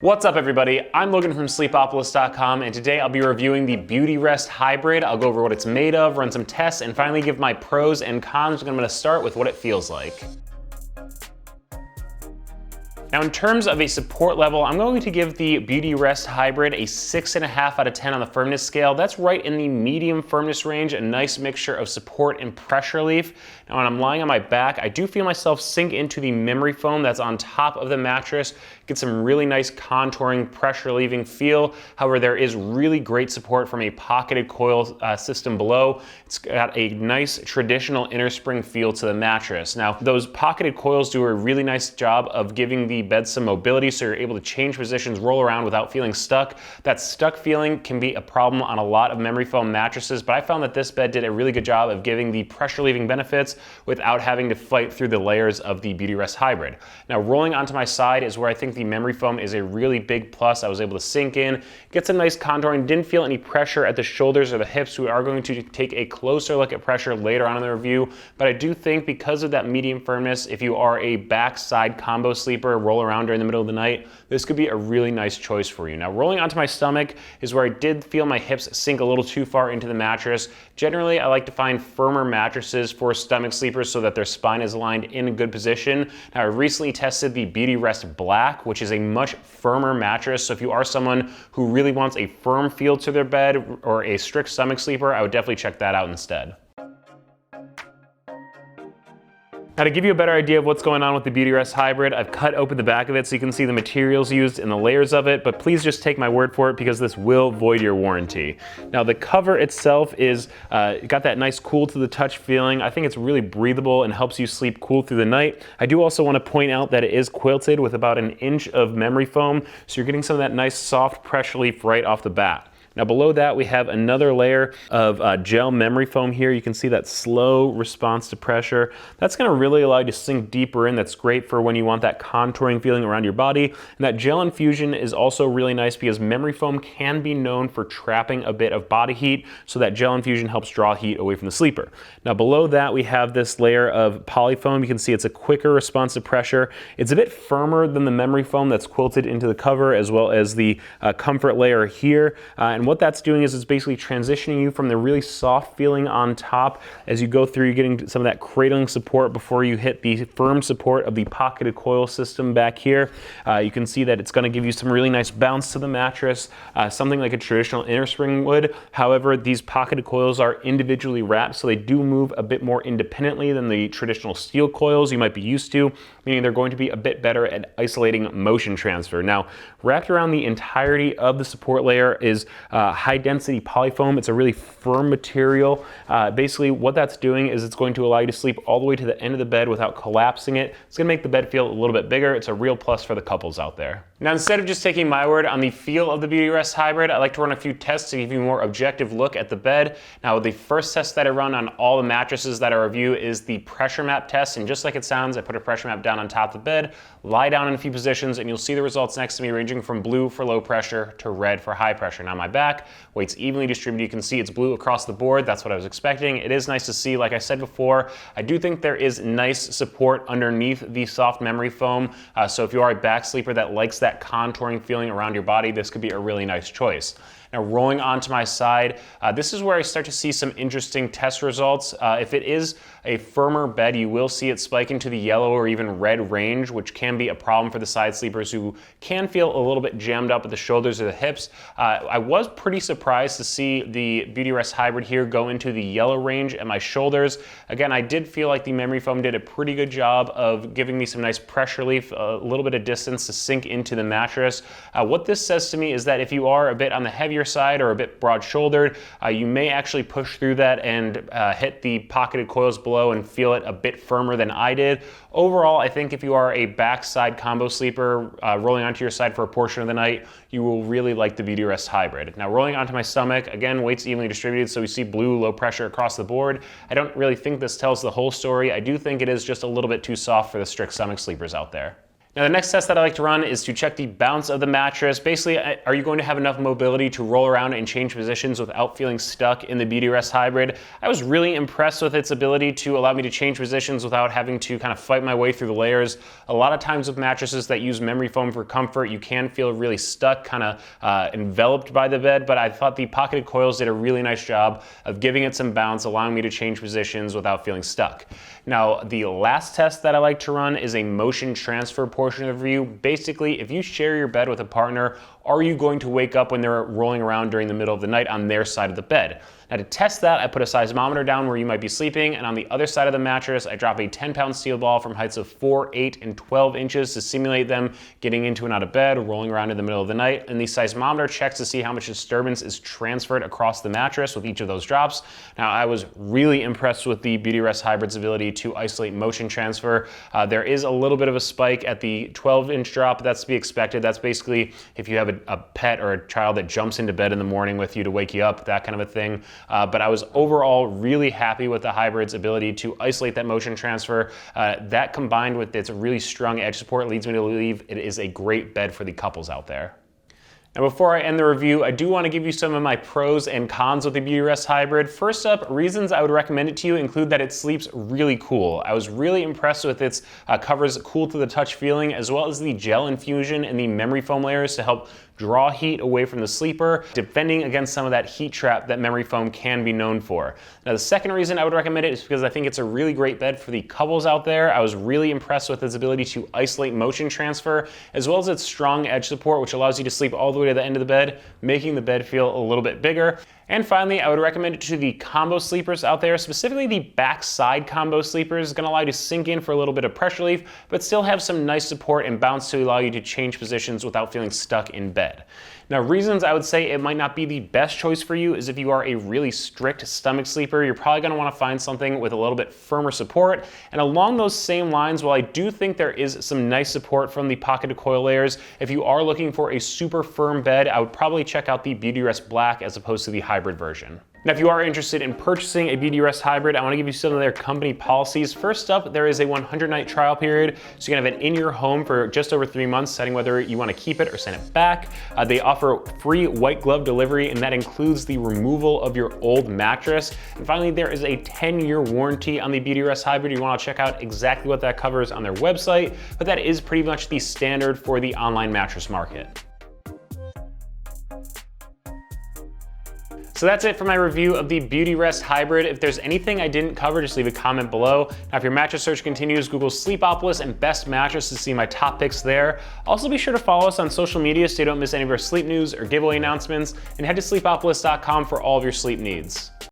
What's up everybody? I'm Logan from Sleepopolis.com and today I'll be reviewing the Beautyrest Hybrid. I'll go over what it's made of, run some tests, and finally give my pros and cons. I'm gonna start with what it feels like. Now in terms of a support level, I'm going to give the Beautyrest Hybrid a 6.5 out of 10 on the firmness scale. That's right in the medium firmness range, a nice mixture of support and pressure relief. Now when I'm lying on my back, I do feel myself sink into the memory foam that's on top of the mattress, get some really nice contouring, pressure relieving feel. However, there is really great support from a pocketed coil system below. It's got a nice traditional inner spring feel to the mattress. Now those pocketed coils do a really nice job of giving the bed some mobility, so you're able to change positions, roll around without feeling stuck. That stuck feeling can be a problem on a lot of memory foam mattresses, but I found that this bed did a really good job of giving the pressure relieving benefits without having to fight through the layers of the Beautyrest Hybrid. Now rolling onto my side is where I think the memory foam is a really big plus. I was able to sink in, get some nice contouring, didn't feel any pressure at the shoulders or the hips. We are going to take a closer look at pressure later on in the review, but I do think because of that medium firmness, if you are a backside combo sleeper, roll around during the middle of the night, this could be a really nice choice for you. Now rolling onto my stomach is where I did feel my hips sink a little too far into the mattress. Generally, I like to find firmer mattresses for stomach sleepers so that their spine is aligned in a good position. Now I recently tested the Beautyrest Black, which is a much firmer mattress. So if you are someone who really wants a firm feel to their bed or a strict stomach sleeper, I would definitely check that out instead. Now to give you a better idea of what's going on with the Beautyrest Hybrid, I've cut open the back of it so you can see the materials used and the layers of it, but please just take my word for it because this will void your warranty. Now the cover itself is got that nice cool to the touch feeling. I think it's really breathable and helps you sleep cool through the night. I do also want to point out that it is quilted with about 1 inch of memory foam, so you're getting some of that nice soft pressure relief right off the bat. Now below that we have another layer of gel memory foam here. You can see that slow response to pressure. That's gonna really allow you to sink deeper in. That's great for when you want that contouring feeling around your body. And that gel infusion is also really nice because memory foam can be known for trapping a bit of body heat, so that gel infusion helps draw heat away from the sleeper. Now below that we have this layer of polyfoam. You can see it's a quicker response to pressure. It's a bit firmer than the memory foam that's quilted into the cover, as well as the comfort layer here. And what that's doing is it's basically transitioning you from the really soft feeling on top. As you go through, you're getting some of that cradling support before you hit the firm support of the pocketed coil system back here. You can see that it's going to give you some really nice bounce to the mattress, something like a traditional inner spring would. However, these pocketed coils are individually wrapped, so they do move a bit more independently than the traditional steel coils you might be used to, meaning they're going to be a bit better at isolating motion transfer. Now, wrapped around the entirety of the support layer is high density polyfoam. It's a really firm material. Basically what that's doing is it's going to allow you to sleep all the way to the end of the bed without collapsing it. It's gonna make the bed feel a little bit bigger. It's a real plus for the couples out there. Now instead of just taking my word on the feel of the Beautyrest Hybrid, I like to run a few tests to give you a more objective look at the bed. Now the first test that I run on all the mattresses that I review is the pressure map test, and just like it sounds, I put a pressure map down on top of the bed, lie down in a few positions, and you'll see the results next to me ranging from blue for low pressure to red for high pressure. Now my back, weight's evenly distributed. You can see it's blue across the board. That's what I was expecting. It is nice to see. Like I said before, I do think there is nice support underneath the soft memory foam. So if you are a back sleeper that likes that contouring feeling around your body, this could be a really nice choice. Now rolling onto my side, this is where I start to see some interesting test results. If it is a firmer bed, you will see it spike into the yellow or even red range, which can be a problem for the side sleepers who can feel a little bit jammed up at the shoulders or the hips. I was pretty surprised to see the Beautyrest Hybrid here go into the yellow range at my shoulders. Again, I did feel like the memory foam did a pretty good job of giving me some nice pressure relief, a little bit of distance to sink into the mattress. What this says to me is that if you are a bit on the heavier side or a bit broad-shouldered, you may actually push through that and hit the pocketed coils below and feel it a bit firmer than I did. Overall, I think if you are a backside combo sleeper rolling onto your side for a portion of the night, you will really like the Beautyrest Hybrid. Now rolling onto my stomach, again, weight's evenly distributed, so we see blue, low pressure across the board. I don't really think this tells the whole story. I do think it is just a little bit too soft for the strict stomach sleepers out there. Now the next test that I like to run is to check the bounce of the mattress. Basically, are you going to have enough mobility to roll around and change positions without feeling stuck in the Beautyrest Hybrid? I was really impressed with its ability to allow me to change positions without having to kind of fight my way through the layers. A lot of times with mattresses that use memory foam for comfort, you can feel really stuck, kind of enveloped by the bed, but I thought the pocketed coils did a really nice job of giving it some bounce, allowing me to change positions without feeling stuck. Now, the last test that I like to run is a motion transfer portion of the review. Basically, if you share your bed with a partner, are you going to wake up when they're rolling around during the middle of the night on their side of the bed? Now to test that, I put a seismometer down where you might be sleeping, and on the other side of the mattress, I drop a 10-pound steel ball from heights of 4, 8, and 12 inches to simulate them getting into and out of bed, rolling around in the middle of the night. And the seismometer checks to see how much disturbance is transferred across the mattress with each of those drops. Now I was really impressed with the Beautyrest Hybrid's ability to isolate motion transfer. There is a little bit of a spike at the 12-inch drop, but that's to be expected. That's basically if you have a pet or a child that jumps into bed in the morning with you to wake you up, that kind of a thing. But I was overall really happy with the Hybrid's ability to isolate that motion transfer. That combined with its really strong edge support leads me to believe it is a great bed for the couples out there. Now before I end the review, I do want to give you some of my pros and cons with the Beautyrest Hybrid. First up, reasons I would recommend it to you include that it sleeps really cool. I was really impressed with its covers cool to the touch feeling, as well as the gel infusion and the memory foam layers to help draw heat away from the sleeper, defending against some of that heat trap that memory foam can be known for. Now the second reason I would recommend it is because I think it's a really great bed for the couples out there. I was really impressed with its ability to isolate motion transfer, as well as its strong edge support, which allows you to sleep all the way to the end of the bed, making the bed feel a little bit bigger. And finally, I would recommend it to the combo sleepers out there, specifically the backside combo sleepers. It's gonna allow you to sink in for a little bit of pressure relief, but still have some nice support and bounce to allow you to change positions without feeling stuck in bed. Now, reasons I would say it might not be the best choice for you is if you are a really strict stomach sleeper, you're probably gonna wanna find something with a little bit firmer support. And along those same lines, while I do think there is some nice support from the pocketed coil layers, if you are looking for a super firm bed, I would probably check out the Beautyrest Black as opposed to the Hybrid version. Now, if you are interested in purchasing a Beautyrest Hybrid, I want to give you some of their company policies. First up, there is a 100-night trial period, so you can have it in your home for just over 3 months, setting whether you want to keep it or send it back. They offer free white glove delivery, and that includes the removal of your old mattress. And finally, there is a 10-year warranty on the Beautyrest Hybrid. You want to check out exactly what that covers on their website, but that is pretty much the standard for the online mattress market. So that's it for my review of the Beautyrest Hybrid. If there's anything I didn't cover, just leave a comment below. Now, if your mattress search continues, Google Sleepopolis and best mattress to see my top picks there. Also, be sure to follow us on social media so you don't miss any of our sleep news or giveaway announcements, and head to sleepopolis.com for all of your sleep needs.